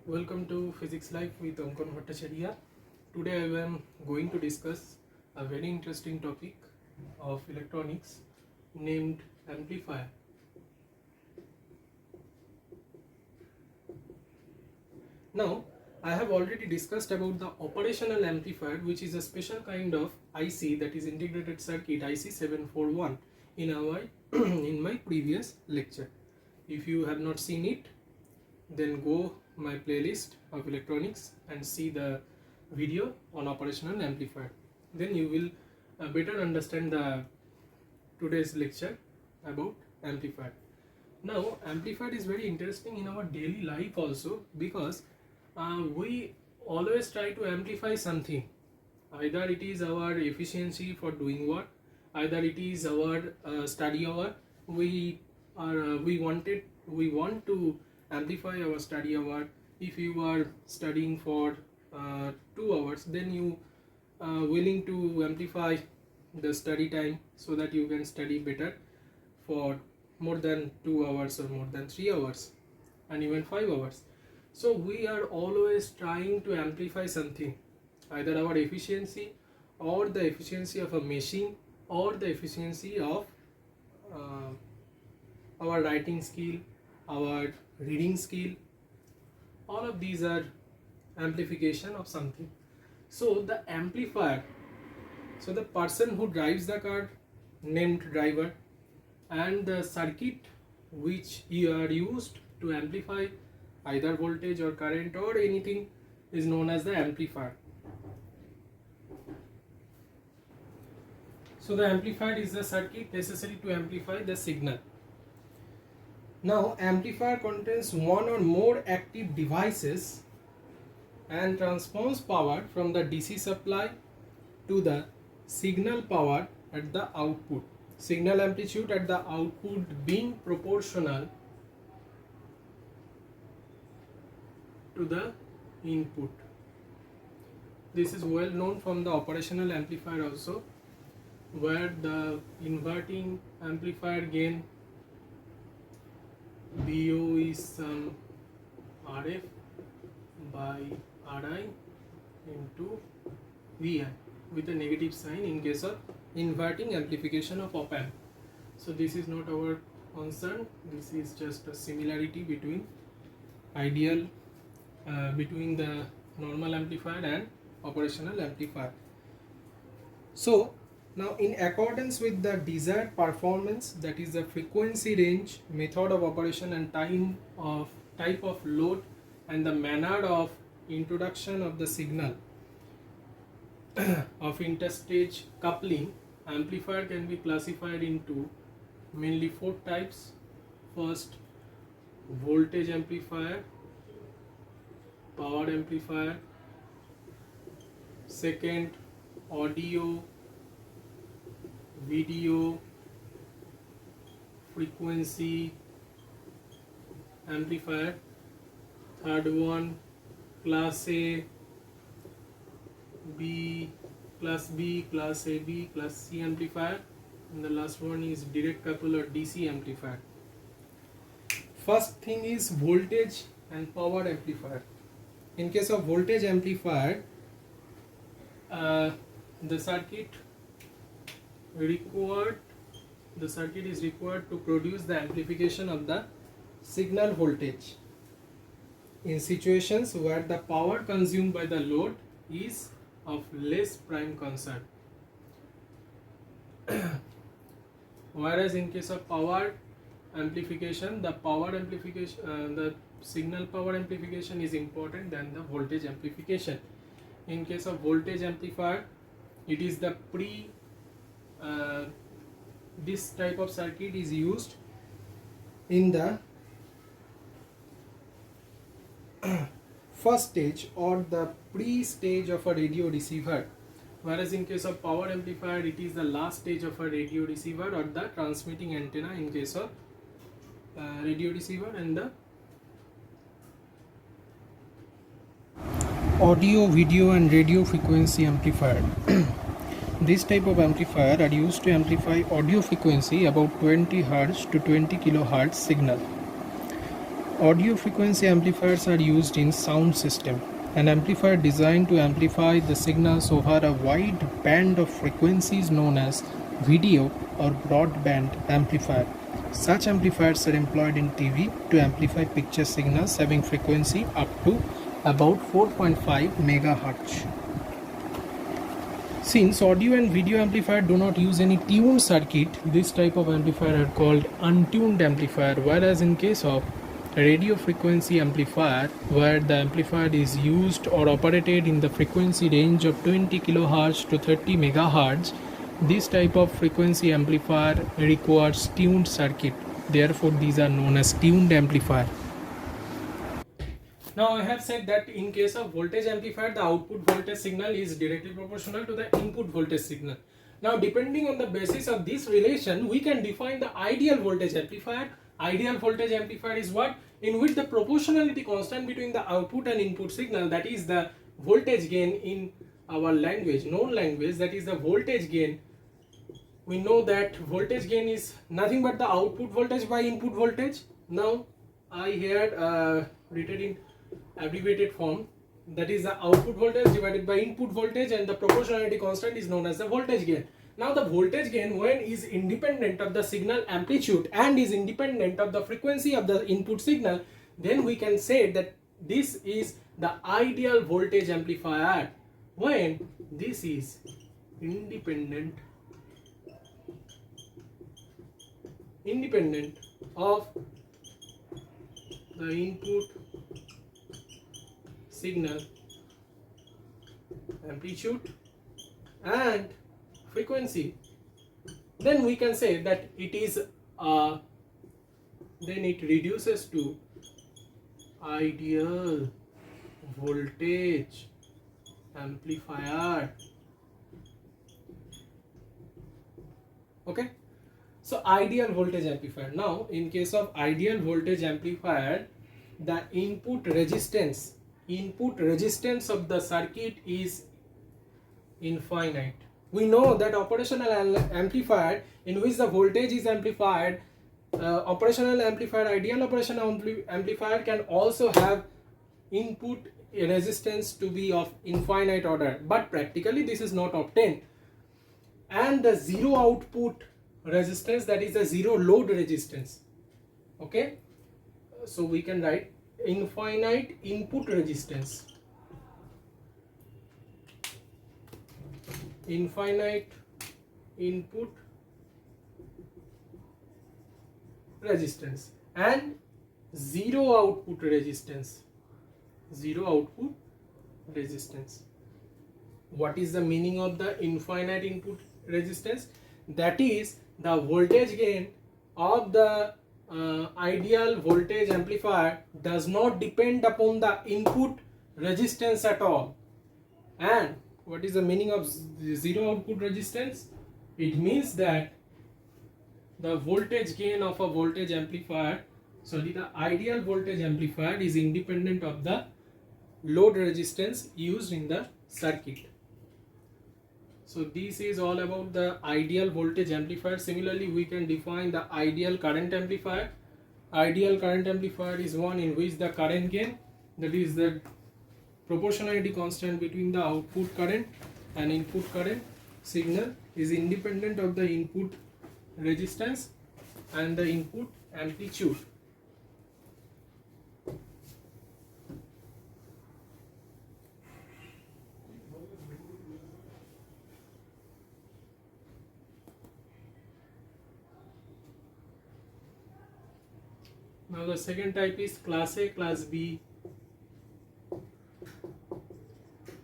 Welcome to Physics Life with Ankon Bhattacharya. Today I am going to discuss a very interesting topic of electronics named amplifier. Now I have already discussed about the operational amplifier, which is a special kind of IC, that is integrated circuit IC 741 in my previous lecture. If you have not seen it, then go my playlist of electronics and see the video on operational amplifier. Then you will better understand the today's lecture about amplifier. Now amplifier is very interesting in our daily life also, because we always try to amplify something. Either it is our efficiency for doing work, either it is our study hour. We want to amplify our study hour. If you are studying for 2 hours, then you are willing to amplify the study time so that you can study better for more than 2 hours or more than 3 hours and even 5 hours. So we are always trying to amplify something, either our efficiency or the efficiency of a machine or the efficiency of our writing skill, our reading skill. All of these are amplification of something. So the amplifier, so the person who drives the car, named driver, and the circuit which you are used to amplify either voltage or current or anything is known as the amplifier. So the amplifier is the circuit necessary to amplify the signal. Now amplifier contains one or more active devices and transforms power from the DC supply to the signal power at the output. Signal amplitude at the output being proportional to the input. This is well known from the operational amplifier also, where the inverting amplifier gain BO is some RF by RI into VI with a negative sign in case of inverting amplification of op amp. So this is not our concern. This is just a similarity between between the normal amplifier and operational amplifier. So now in accordance with the desired performance, that is the frequency range, method of operation and type of load and the manner of introduction of the signal of interstage coupling, amplifier can be classified into mainly 4 types. First, voltage amplifier, power amplifier. Second, audio, video, frequency amplifier. Third one, class A, B, class B, class AB, class C amplifier, and the last one is direct couple or DC amplifier. First thing is voltage and power amplifier. In case of voltage amplifier, the circuit is required to produce the amplification of the signal voltage in situations where the power consumed by the load is of less prime concern. Whereas in case of power amplification, the signal power amplification is important than the voltage amplification. In case of voltage amplifier, it is the this type of circuit is used in the first stage or the pre-stage of a radio receiver, whereas in case of power amplifier, it is the last stage of a radio receiver or the transmitting antenna in case of radio receiver, and the audio, video and radio frequency amplifier. This type of amplifier are used to amplify audio frequency about 20 Hz to 20 kHz signal. Audio frequency amplifiers are used in sound system. An amplifier designed to amplify the signals over a wide band of frequencies known as video or broadband amplifier. Such amplifiers are employed in TV to amplify picture signals having frequency up to about 4.5 MHz. Since audio and video amplifier do not use any tuned circuit, this type of amplifier are called untuned amplifier, whereas in case of radio frequency amplifier, where the amplifier is used or operated in the frequency range of 20 kHz to 30 MHz, this type of frequency amplifier requires tuned circuit. Therefore, these are known as tuned amplifier. Now I have said that in case of voltage amplifier, the output voltage signal is directly proportional to the input voltage signal. Now depending on the basis of this relation, we can define the ideal voltage amplifier. Ideal voltage amplifier is what? In which the proportionality constant between the output and input signal, that is the voltage gain in our language, known language, that is the voltage gain. We know that voltage gain is nothing but the output voltage by input voltage. Now I had written in abbreviated form, that is the output voltage divided by input voltage, and the proportionality constant is known as the voltage gain. Now the voltage gain, when is independent of the signal amplitude and is independent of the frequency of the input signal, then we can say that this is the ideal voltage amplifier, when this is independent of the input signal amplitude and frequency. Then we can say that it is then it reduces to ideal voltage amplifier. Okay, so ideal voltage amplifier. Now in case of ideal voltage amplifier, the input resistance of the circuit is infinite. We know that operational amplifier in which the voltage is amplified, operational amplifier, ideal operational amplifier can also have input resistance to be of infinite order, but practically this is not obtained. And the zero output resistance, that is the zero load resistance. Okay, so we can write infinite input resistance, infinite input resistance, and zero output resistance, What is the meaning of the infinite input resistance? That is the voltage gain of the ideal voltage amplifier does not depend upon the input resistance at all. And what is the meaning of zero output resistance? It means that the voltage gain of a voltage amplifier, the ideal voltage amplifier is independent of the load resistance used in the circuit. So this is all about the ideal voltage amplifier. Similarly, we can define the ideal current amplifier. Ideal current amplifier is one in which the current gain, that is the proportionality constant between the output current and input current signal, is independent of the input resistance and the input amplitude. Now the second type is class A, class B,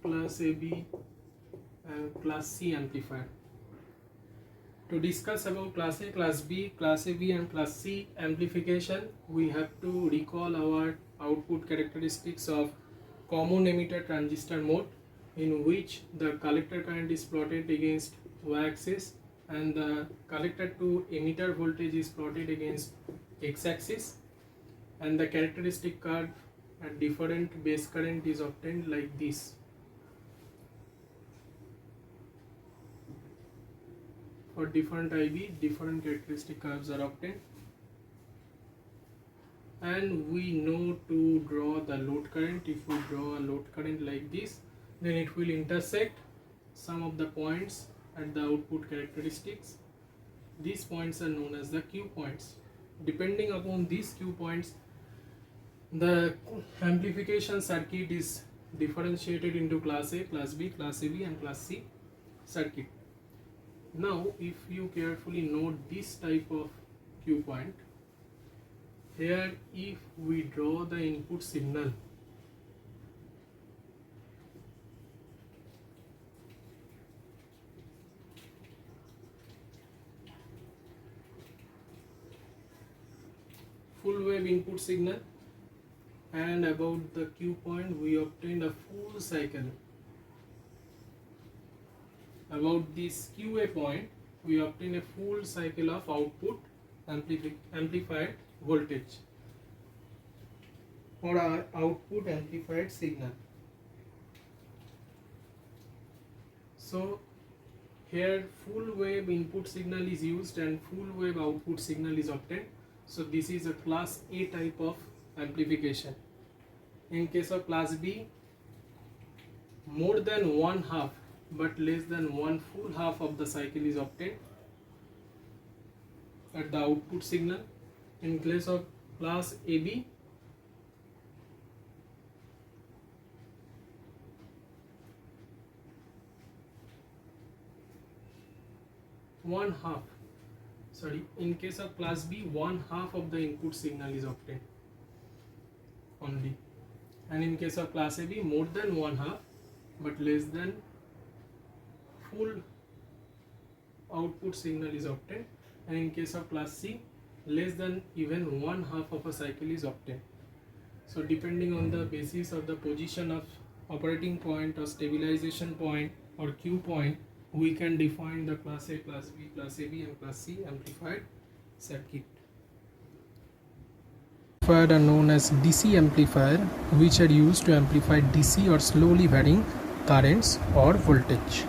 class AB and class C amplifier. To discuss about class A, class B, class AB and class C amplification, we have to recall our output characteristics of common emitter transistor mode, in which the collector current is plotted against y-axis and the collector to emitter voltage is plotted against x-axis, and the characteristic curve at different base current is obtained like this. For different IB, different characteristic curves are obtained, and we know to draw the load current. If we draw a load current like this, then it will intersect some of the points at the output characteristics. These points are known as the Q points. Depending upon these Q points, the amplification circuit is differentiated into class A, class B, class AB and class C circuit. Now if you carefully note this type of Q point, here if we draw the input signal, full wave input signal, and about the Q point we obtained a full cycle. About this QA point we obtain a full cycle of output amplified voltage or our output amplified signal. So here full wave input signal is used and full wave output signal is obtained. So this is a class A type of amplification. In case of class B, more than one half but less than one full half of the cycle is obtained at the output signal. In case of class AB, in case of class B, one half of the input signal is obtained only, and in case of class AB, more than one half but less than full output signal is obtained, and in case of class C, less than even one half of a cycle is obtained. So depending on the basis of the position of operating point or stabilization point or Q point, we can define the class A, class B, class AB and class C amplified circuit. Amplifiers are known as DC amplifier, which are used to amplify DC or slowly varying currents or voltage.